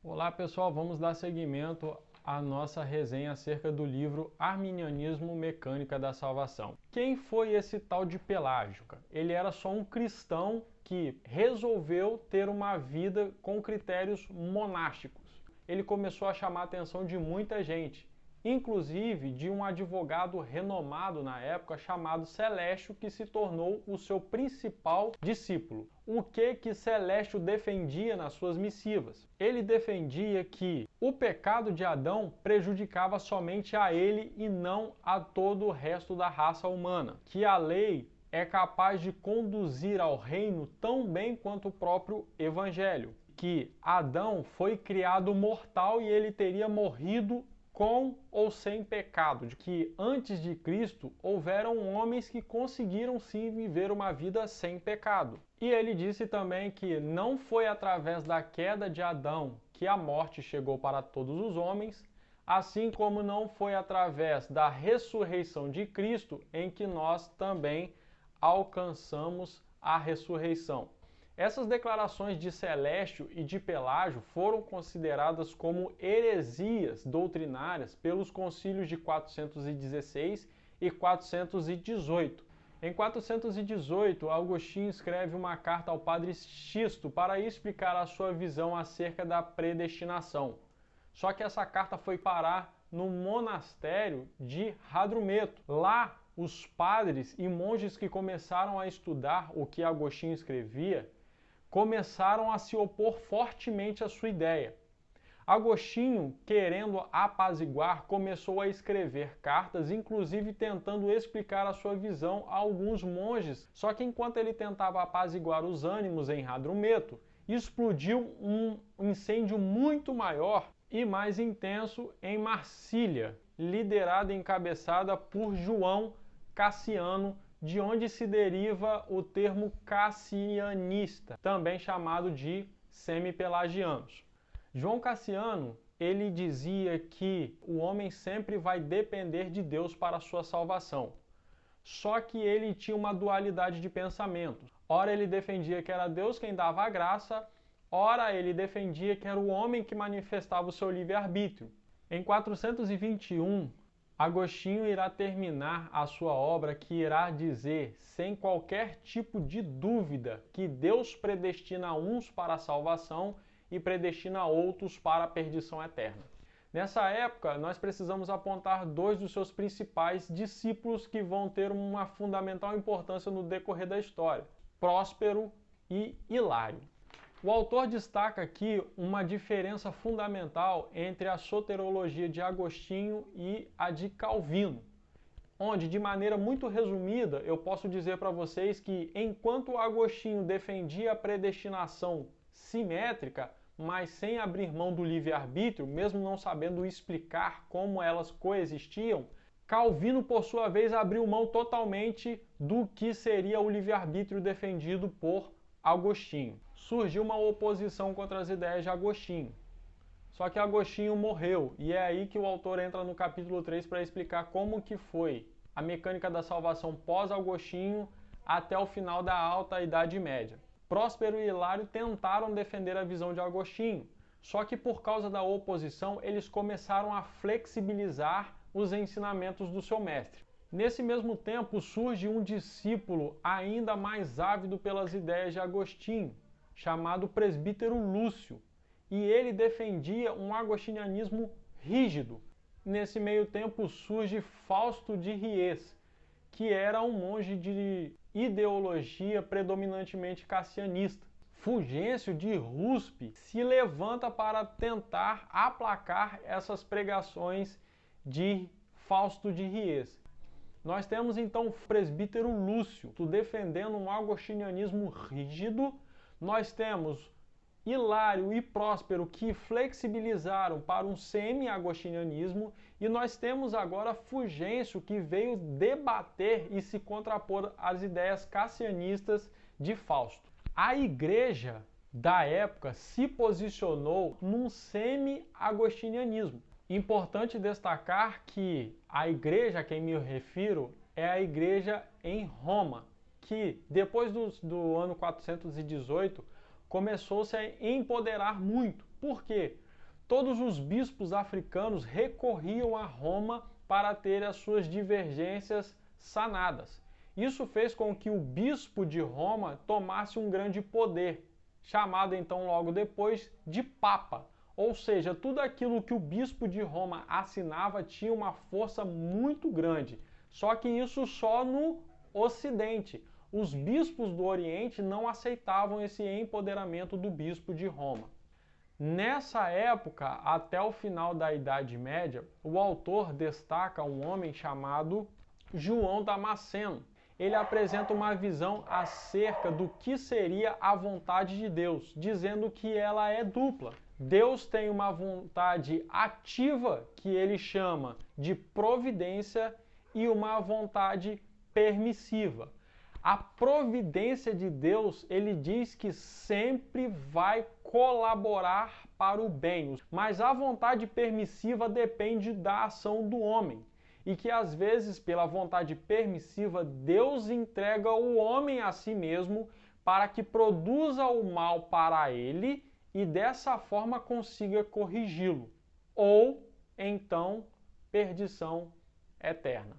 Olá pessoal, vamos dar seguimento à nossa resenha acerca do livro Arminianismo Mecânica da Salvação. Quem foi esse tal de Pelágio? Ele era só um cristão que resolveu ter uma vida com critérios monásticos. Ele começou a chamar a atenção de muita gente, inclusive de um advogado renomado na época chamado Celestio, que se tornou o seu principal discípulo. O que Celestio defendia nas suas missivas? Ele defendia que o pecado de Adão prejudicava somente a ele e não a todo o resto da raça humana, que a lei é capaz de conduzir ao reino tão bem quanto o próprio evangelho, que Adão foi criado mortal e ele teria morrido com ou sem pecado, de que antes de Cristo houveram homens que conseguiram sim viver uma vida sem pecado. E ele disse também que não foi através da queda de Adão que a morte chegou para todos os homens, assim como não foi através da ressurreição de Cristo em que nós também alcançamos a ressurreição. Essas declarações de Celestio e de Pelágio foram consideradas como heresias doutrinárias pelos concílios de 416 e 418. Em 418, Agostinho escreve uma carta ao padre Xisto para explicar a sua visão acerca da predestinação. Só que essa carta foi parar no monastério de Radrumeto. Lá, os padres e monges que começaram a estudar o que Agostinho escrevia começaram a se opor fortemente à sua ideia. Agostinho, querendo apaziguar, começou a escrever cartas, inclusive tentando explicar a sua visão a alguns monges. Só que enquanto ele tentava apaziguar os ânimos em Radrumeto, explodiu um incêndio muito maior e mais intenso em Marsília, liderada e encabeçada por João Cassiano, de onde se deriva o termo cassianista, também chamado de semi-pelagianos. João Cassiano, ele dizia que o homem sempre vai depender de Deus para a sua salvação. Só que ele tinha uma dualidade de pensamento. Ora ele defendia que era Deus quem dava a graça, ora ele defendia que era o homem que manifestava o seu livre-arbítrio. Em 421, Agostinho irá terminar a sua obra, que irá dizer, sem qualquer tipo de dúvida, que Deus predestina uns para a salvação e predestina outros para a perdição eterna. Nessa época, nós precisamos apontar dois dos seus principais discípulos que vão ter uma fundamental importância no decorrer da história: Próspero e Hilário. O autor destaca aqui uma diferença fundamental entre a soteriologia de Agostinho e a de Calvino, onde, de maneira muito resumida, eu posso dizer para vocês que, enquanto Agostinho defendia a predestinação simétrica, mas sem abrir mão do livre-arbítrio, mesmo não sabendo explicar como elas coexistiam, Calvino, por sua vez, abriu mão totalmente do que seria o livre-arbítrio defendido por Agostinho. Surgiu uma oposição contra as ideias de Agostinho. Só que Agostinho morreu, e é aí que o autor entra no capítulo 3 para explicar como que foi a mecânica da salvação pós-Agostinho até o final da Alta Idade Média. Próspero e Hilário tentaram defender a visão de Agostinho, só que por causa da oposição eles começaram a flexibilizar os ensinamentos do seu mestre. Nesse mesmo tempo surge um discípulo ainda mais ávido pelas ideias de Agostinho, chamado presbítero Lúcio, e ele defendia um agostinianismo rígido. Nesse meio tempo surge Fausto de Ries, que era um monge de ideologia predominantemente cassianista. Fulgêncio de Ruspe se levanta para tentar aplacar essas pregações de Fausto de Ries. Nós temos então o presbítero Lúcio defendendo um agostinianismo rígido. Nós temos Hilário e Próspero que flexibilizaram para um semi-agostinianismo, e nós temos agora Fulgêncio, que veio debater e se contrapor às ideias cassianistas de Fausto. A igreja da época se posicionou num semi-agostinianismo. Importante destacar que a igreja a quem me refiro é a igreja em Roma, que depois do ano 418 começou-se a empoderar muito. Por quê? todos os bispos africanos recorriam a Roma para ter as suas divergências sanadas. Isso fez com que o bispo de Roma tomasse um grande poder, chamado então logo depois de Papa. Ou seja, tudo aquilo que o bispo de Roma assinava tinha uma força muito grande. Só que isso só no Ocidente. Os bispos do Oriente não aceitavam esse empoderamento do bispo de Roma. Nessa época, até o final da Idade Média, o autor destaca um homem chamado João Damasceno. Ele apresenta uma visão acerca do que seria a vontade de Deus, dizendo que ela é dupla. Deus tem uma vontade ativa, que ele chama de providência, e uma vontade permissiva. A providência de Deus, ele diz que sempre vai colaborar para o bem, mas a vontade permissiva depende da ação do homem. E que às vezes, pela vontade permissiva, Deus entrega o homem a si mesmo para que produza o mal para ele e dessa forma consiga corrigi-lo, ou então perdição eterna.